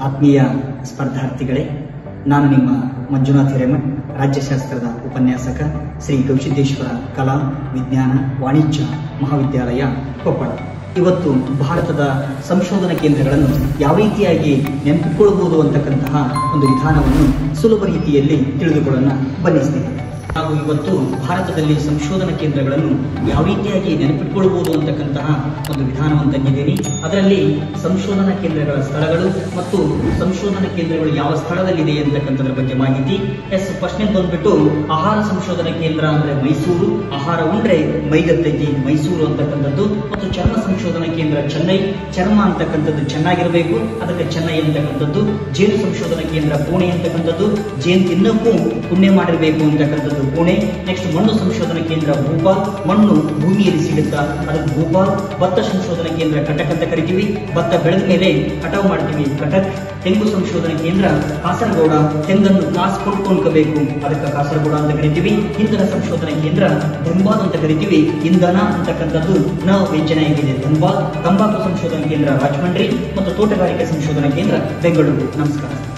ಆತ್ಮೀಯ ಸ್ಪರ್ಧಾರ್ಥಿಗಳೇ, ನಾನು ನಿಮ್ಮ ಮಂಜುನಾಥ್ ಹಿರೇಮಠ್, ರಾಜ್ಯಶಾಸ್ತ್ರದ ಉಪನ್ಯಾಸಕ, ಶ್ರೀ ಗವಿಸಿದ್ದೇಶ್ವರ ಕಲಾ ವಿಜ್ಞಾನ ವಾಣಿಜ್ಯ ಮಹಾವಿದ್ಯಾಲಯ ಕೊಪ್ಪಳ. ಇವತ್ತು ಭಾರತದ ಸಂಶೋಧನಾ ಕೇಂದ್ರಗಳನ್ನು ಯಾವ ರೀತಿಯಾಗಿ ನೆನಪಿಸಿಕೊಳ್ಳಬಹುದು ಅಂತಕ್ಕಂತಹ ಒಂದು ವಿಧಾನವನ್ನು ಸುಲಭ ರೀತಿಯಲ್ಲಿ ತಿಳಿದುಕೊಳ್ಳೋಣ ಬನ್ನಿ ಸ್ನೇಹಿತರೆ. ನಾವು ಇವತ್ತು ಭಾರತದಲ್ಲಿ ಸಂಶೋಧನಾ ಕೇಂದ್ರಗಳನ್ನು ಯಾವ ರೀತಿಯಾಗಿ ನೆನಪಿಟ್ಕೊಳ್ಬಹುದು ಅಂತಕ್ಕಂತಹ ಒಂದು ವಿಧಾನವನ್ನು ತಂದಿದ್ದೀನಿ. ಅದರಲ್ಲಿ ಸಂಶೋಧನಾ ಕೇಂದ್ರಗಳ ಸ್ಥಳಗಳು ಮತ್ತು ಸಂಶೋಧನಾ ಕೇಂದ್ರಗಳು ಯಾವ ಸ್ಥಳದಲ್ಲಿದೆ ಅಂತಕ್ಕಂಥದ್ರ ಬಗ್ಗೆ ಮಾಹಿತಿ. ಫಸ್ಟ್ನೇ ಬಂದ್ಬಿಟ್ಟು ಆಹಾರ ಸಂಶೋಧನಾ ಕೇಂದ್ರ ಅಂದ್ರೆ ಮೈಸೂರು, ಆಹಾರ ಉಂಡ್ರೆ ಮೈಗತ್ತೈತಿ ಮೈಸೂರು ಅಂತಕ್ಕಂಥದ್ದು. ಮತ್ತು ಚರ್ಮ ಸಂಶೋಧನಾ ಕೇಂದ್ರ ಚೆನ್ನೈ, ಚರ್ಮ ಅಂತಕ್ಕಂಥದ್ದು ಚೆನ್ನಾಗಿರಬೇಕು ಅದಕ್ಕೆ ಚೆನ್ನೈ ಅಂತಕ್ಕಂಥದ್ದು. ಜೇನು ಸಂಶೋಧನಾ ಕೇಂದ್ರ ಪುಣೆ ಅಂತಕ್ಕಂಥದ್ದು, ಜೇನು ತಿನ್ನಕ್ಕೂ ಪುಣ್ಯ ಮಾಡಿರಬೇಕು ಅಂತಕ್ಕಂಥದ್ದು ಪುಣೆ. ನೆಕ್ಸ್ಟ್ ಮಣ್ಣು ಸಂಶೋಧನಾ ಕೇಂದ್ರ ಭೂಪಾಲ್, ಮಣ್ಣು ಭೂಮಿಯಲ್ಲಿ ಸಿಗುತ್ತಾ ಅದಕ್ಕೆ ಭೂಪಾಲ್. ಭತ್ತ ಸಂಶೋಧನಾ ಕೇಂದ್ರ ಕಟಕ್ ಅಂತ ಕರಿತೀವಿ, ಭತ್ತ ಬೆಳೆದ ಮೇಲೆ ಕಟಾವು ಮಾಡ್ತೀವಿ ಕಟಕ್. ತೆಂಗು ಸಂಶೋಧನಾ ಕೇಂದ್ರ ಕಾಸರಗೋಡ, ತೆಂಗನ್ನು ಕಾಸು ಕೊಂಡ್ಕೊಳ್ಬೇಕು ಅದಕ್ಕೆ ಕಾಸರಗೋಡ ಅಂತ ಕರಿತೀವಿ. ಇಂಧನ ಸಂಶೋಧನಾ ಕೇಂದ್ರ ಧನ್ಬಾದ್ ಅಂತ ಕರಿತೀವಿ, ಇಂಧನ ಅಂತಕ್ಕಂಥದ್ದು ನ ವ್ಯಂಜನ ಆಗಿದೆ ಧನ್ಬಾದ್. ತಂಬಾಕು ಸಂಶೋಧನಾ ಕೇಂದ್ರ ರಾಜಮಂಡ್ರಿ ಮತ್ತು ತೋಟಗಾರಿಕೆ ಸಂಶೋಧನಾ ಕೇಂದ್ರ ಬೆಂಗಳೂರು. ನಮಸ್ಕಾರ.